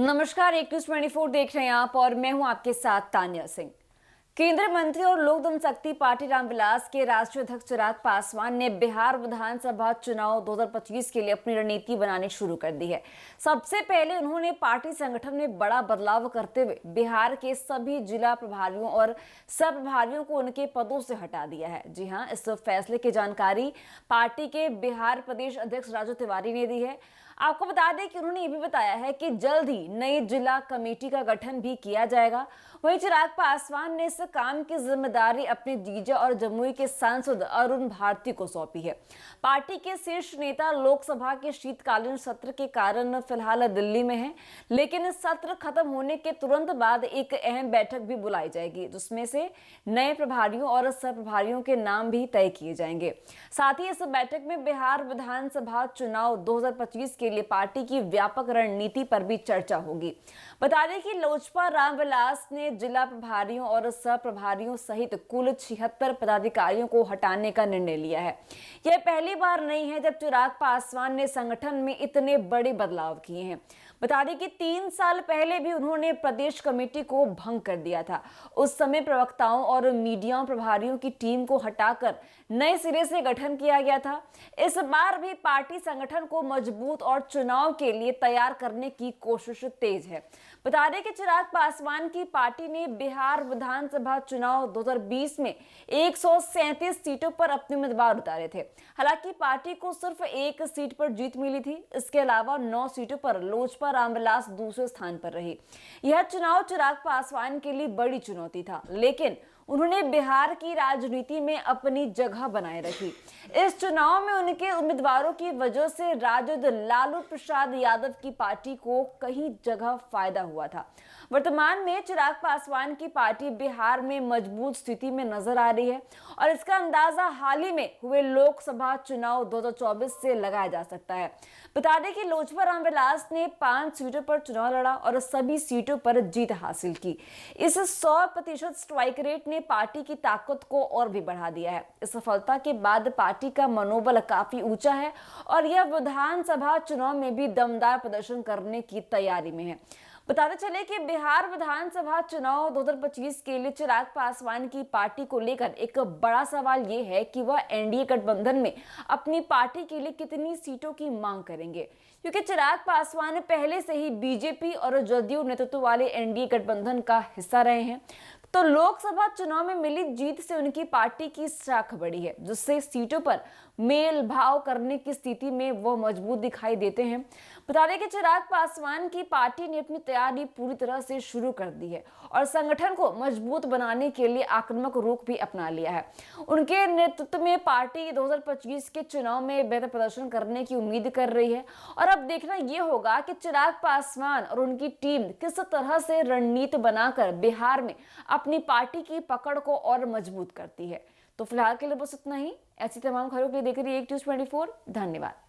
नमस्कार, एक न्यूज 24 देख रहे हैं आप और मैं हूं आपके साथ तान्या सिंह। केंद्रीय मंत्री और लोक जनशक्ति पार्टी रामविलास के राष्ट्रीय अध्यक्ष चिराग पासवान ने बिहार विधानसभा चुनाव 2025 के लिए अपनी रणनीति बनानी शुरू कर दी है। सबसे पहले उन्होंने पार्टी संगठन में बड़ा बदलाव करते हुए बिहार के सभी जिला प्रभारियों और सह प्रभारियों को उनके पदों से हटा दिया है। जी हां, इस फैसले की जानकारी पार्टी के बिहार प्रदेश अध्यक्ष राजू तिवारी ने दी है। आपको बता दें कि उन्होंने ये भी बताया है कि जल्द ही नई जिला कमेटी का गठन भी किया जाएगा। वहीं चिराग पासवान ने इस काम की जिम्मेदारी अपने जीजा और जमुई के सांसद अरुण भारती को सौंपी है। पार्टी के शीर्ष नेता लोकसभा के शीतकालीन सत्र के कारण फिलहाल दिल्ली में हैं, लेकिन इस सत्र खत्म होने के तुरंत बाद एक अहम बैठक भी बुलाई जाएगी, जिसमें से नए प्रभारियों और सह प्रभारियों के नाम भी तय किए जाएंगे। साथ ही इस बैठक में बिहार विधानसभा चुनाव 2025 के लिए पार्टी की व्यापक रणनीति पर भी चर्चा होगी। बता दें कि लोजपा रामविलास ने जिला प्रभारियों और सह प्रभारियों सहित कुल 76 पदाधिकारियों को हटाने का निर्णय लिया है। यह पहली बार नहीं है जब चिराग पासवान ने संगठन में इतने बड़े बदलाव किए हैं। बता दें कि 3 साल पहले भी उन्होंने प्रदेश कमेटी को भंग कर दिया था। उस समय प्रवक्ताओं और मीडिया प्रभारियों की टीम को हटाकर नए सिरे से गठन किया गया था। इस बार भी पार्टी संगठन को मजबूत और चुनाव के लिए तैयार करने की कोशिश तेज है। बता दें कि चिराग पासवान की पार्टी ने बिहार विधानसभा चुनाव 2020 में 137 सीटों पर अपने उम्मीदवार उतारे थे। हालांकि पार्टी को सिर्फ एक सीट पर जीत मिली थी। इसके अलावा 9 सीटों पर लोजपा रामविलास दूसरे स्थान पर रही। यह चुनाव चिराग पासवान के लिए बड़ी चुनौती था, लेकिन उन्होंने बिहार की राजनीति में अपनी जगह बनाए रखी। इस चुनाव में उनके उम्मीदवारों की वजह से राजद लालू प्रसाद यादव की पार्टी को कई जगह फायदा हुआ था। वर्तमान में चिराग पासवान की पार्टी बिहार में मजबूत स्थिति में नजर आ रही है और इसका अंदाजा हाल ही में हुए लोकसभा चुनाव 2024 से लगाया जा सकता है। बता दें कि लोजपा रामविलास ने 5 सीटों पर चुनाव लड़ा और सभी सीटों पर जीत हासिल की। इस 100% स्ट्राइक रेट ने पार्टी की ताकत को और भी बढ़ा दिया है। इस सफलता के बाद पार्टी का मनोबल काफी ऊंचा है और यह विधानसभा चुनाव में भी दमदार प्रदर्शन करने की तैयारी में है। बताते चले कि बिहार विधानसभा चुनाव 2025 के लिए चिराग पासवान की पार्टी को लेकर एक बड़ा सवाल यह है कि वह एनडीए गठबंधन में अपनी पार्टी के लिए कितनी सीटों की मांग करेंगे, क्योंकि चिराग पासवान पहले से ही बीजेपी और जदयू नेतृत्व वाले एनडीए गठबंधन का हिस्सा रहे हैं। तो लोकसभा चुनाव में मिली जीत से उनकी पार्टी की साख बढ़ी है, जिससे सीटों पर मेल भाव करने की स्थिति में वो मजबूत दिखाई देते हैं। बता दें कि चिराग पासवान की पार्टी ने अपनी तैयारी पूरी तरह से शुरू कर दी है और संगठन को मजबूत बनाने के लिए आक्रामक रुख भी अपना लिया है। उनके नेतृत्व में पार्टी 2025 के चुनाव में बेहतर प्रदर्शन करने की उम्मीद कर रही है और अब देखना यह होगा कि चिराग पासवान और उनकी टीम किस तरह से रणनीति बनाकर बिहार में अपनी पार्टी की पकड़ को और मजबूत करती है। तो फिलहाल के लिए बस इतना ही। ऐसी तमाम खबरों के लिए देख रही एक न्यूज़ 24। धन्यवाद।